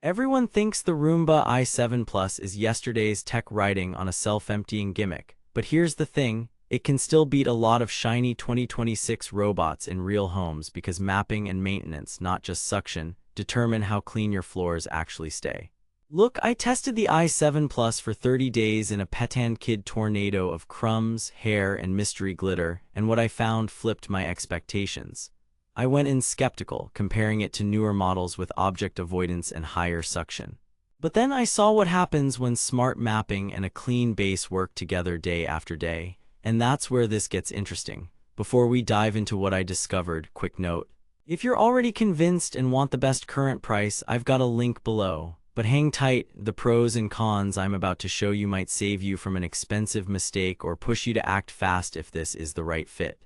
Everyone thinks the Roomba i7 Plus is yesterday's tech writing on a self-emptying gimmick, but here's the thing, it can still beat a lot of shiny 2026 robots in real homes because mapping and maintenance, not just suction, determine how clean your floors actually stay. Look, I tested the i7 Plus for 30 days in a Petan Kid tornado of crumbs, hair, and mystery glitter, and what I found flipped my expectations. I went in skeptical, comparing it to newer models with object avoidance and higher suction. But then I saw what happens when smart mapping and a clean base work together day after day, and that's where this gets interesting. Before we dive into what I discovered, quick note. If you're already convinced and want the best current price, I've got a link below. But hang tight, the pros and cons I'm about to show you might save you from an expensive mistake or push you to act fast if this is the right fit.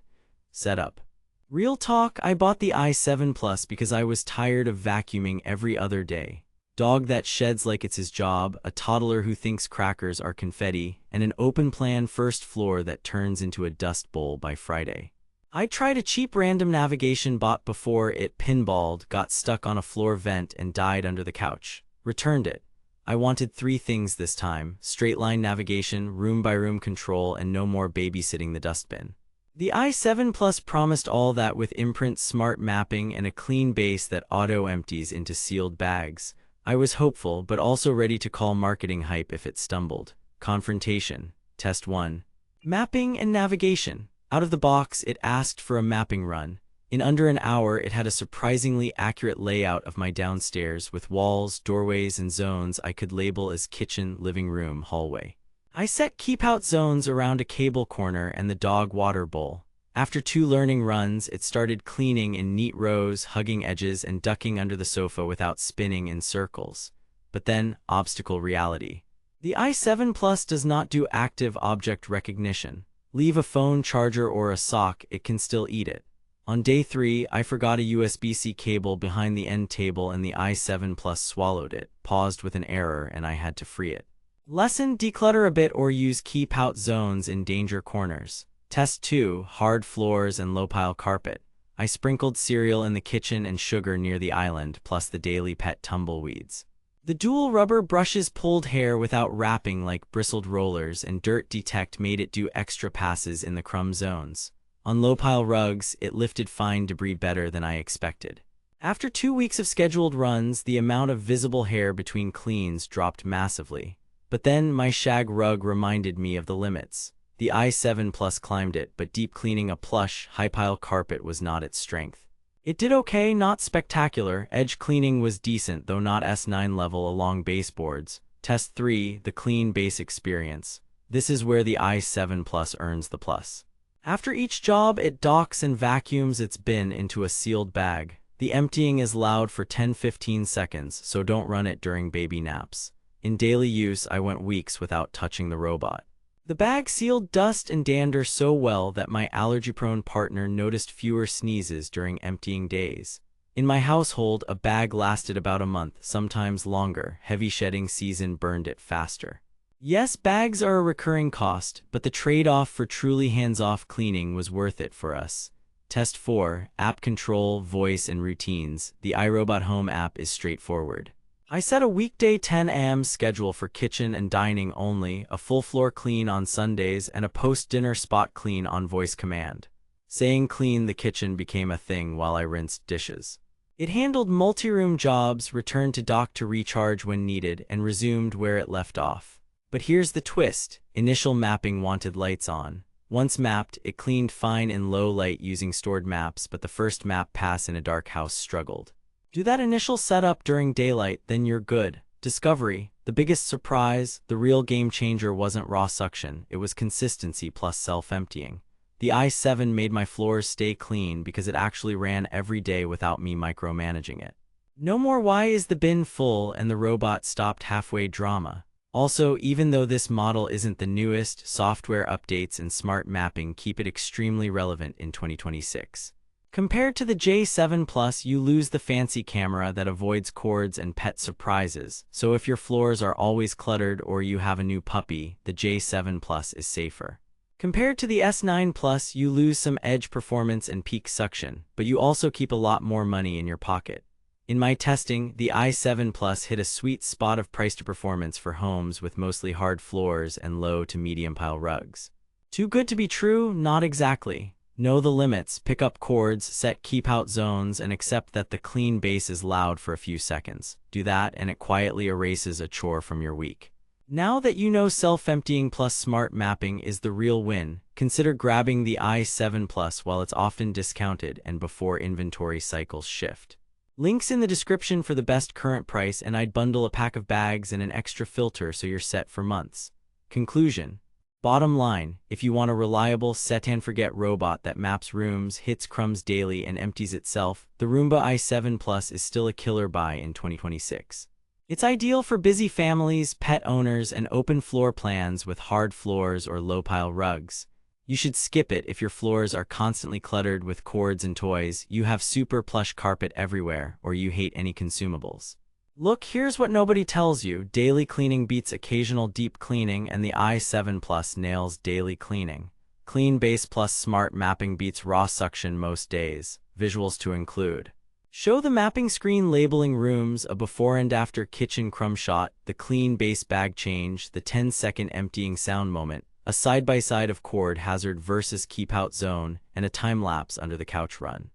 Setup. Real talk, I bought the i7 Plus because I was tired of vacuuming every other day. Dog that sheds like it's his job, a toddler who thinks crackers are confetti, and an open-plan first floor that turns into a dust bowl by Friday. I tried a cheap random navigation bot before it pinballed, got stuck on a floor vent, and died under the couch. Returned it. I wanted 3 things this time: straight-line navigation, room-by-room control, and no more babysitting the dustbin. The i7 Plus promised all that with imprint smart mapping and a clean base that auto-empties into sealed bags. I was hopeful, but also ready to call marketing hype if it stumbled. Confrontation. Test 1. Mapping and navigation. Out of the box, it asked for a mapping run. In under an hour, it had a surprisingly accurate layout of my downstairs with walls, doorways, and zones I could label as kitchen, living room, hallway. I set keep-out zones around a cable corner and the dog water bowl. After 2 learning runs, it started cleaning in neat rows, hugging edges, and ducking under the sofa without spinning in circles. But then, obstacle reality. The i7 Plus does not do active object recognition. Leave a phone, charger, or a sock, it can still eat it. On day 3, I forgot a USB-C cable behind the end table and the i7 Plus swallowed it, paused with an error, and I had to free it. Lesson: declutter a bit or use keep-out zones in danger corners. Test 2. Hard floors and low-pile carpet. I sprinkled cereal in the kitchen and sugar near the island, plus the daily pet tumbleweeds. The dual rubber brushes pulled hair without wrapping like bristled rollers, and dirt detect made it do extra passes in the crumb zones. On low-pile rugs, it lifted fine debris better than I expected. After 2 weeks of scheduled runs, the amount of visible hair between cleans dropped massively. But then my shag rug reminded me of the limits. The i7 Plus climbed it, but deep cleaning a plush, high-pile carpet was not its strength. It did okay, not spectacular. Edge cleaning was decent, though not S9 level along baseboards. Test 3. The clean base experience. This is where the i7 Plus earns the plus. After each job, it docks and vacuums its bin into a sealed bag. The emptying is loud for 10-15 seconds, so don't run it during baby naps. In daily use, I went weeks without touching the robot. The bag sealed dust and dander so well that my allergy-prone partner noticed fewer sneezes during emptying days. In my household, a bag lasted about a month, sometimes longer. Heavy shedding season burned it faster. Yes, bags are a recurring cost, but the trade-off for truly hands-off cleaning was worth it for us. Test 4. App control, voice, and routines. The iRobot Home app is straightforward. I set a weekday 10 a.m. schedule for kitchen and dining only, a full floor clean on Sundays, and a post-dinner spot clean on voice command. Saying clean the kitchen became a thing while I rinsed dishes. It handled multi-room jobs, returned to dock to recharge when needed, and resumed where it left off. But here's the twist. Initial mapping wanted lights on. Once mapped, it cleaned fine in low light using stored maps, but the first map pass in a dark house struggled. Do that initial setup during daylight, then you're good. Discovery. The biggest surprise, the real game changer wasn't raw suction, it was consistency plus self-emptying. The i7 made my floors stay clean because it actually ran every day without me micromanaging it. No more "why is the bin full" and the robot stopped halfway drama. Also, even though this model isn't the newest, software updates and smart mapping keep it extremely relevant in 2026. Compared to the J7 Plus, you lose the fancy camera that avoids cords and pet surprises, so if your floors are always cluttered or you have a new puppy, the J7 Plus is safer. Compared to the S9 Plus, you lose some edge performance and peak suction, but you also keep a lot more money in your pocket. In my testing, the i7 Plus hit a sweet spot of price to performance for homes with mostly hard floors and low to medium pile rugs. Too good to be true? Not exactly. Know the limits, pick up cords, set keep out zones, and accept that the clean base is loud for a few seconds. Do that and it quietly erases a chore from your week. Now that you know self-emptying plus smart mapping is the real win, consider grabbing the i7 Plus while it's often discounted and before inventory cycles shift. Links in the description for the best current price, and I'd bundle a pack of bags and an extra filter so you're set for months. Conclusion. Bottom line, if you want a reliable set-and-forget robot that maps rooms, hits crumbs daily, and empties itself, the Roomba i7 Plus is still a killer buy in 2026. It's ideal for busy families, pet owners, and open floor plans with hard floors or low-pile rugs. You should skip it if your floors are constantly cluttered with cords and toys, you have super plush carpet everywhere, or you hate any consumables. Look, here's what nobody tells you. Daily cleaning beats occasional deep cleaning, and the i7 Plus nails daily cleaning. Clean base plus smart mapping beats raw suction most days. Visuals to include. Show the mapping screen labeling rooms, a before and after kitchen crumb shot, the clean base bag change, the 10-second emptying sound moment, a side-by-side of cord hazard versus keep out zone, and a time lapse under the couch run.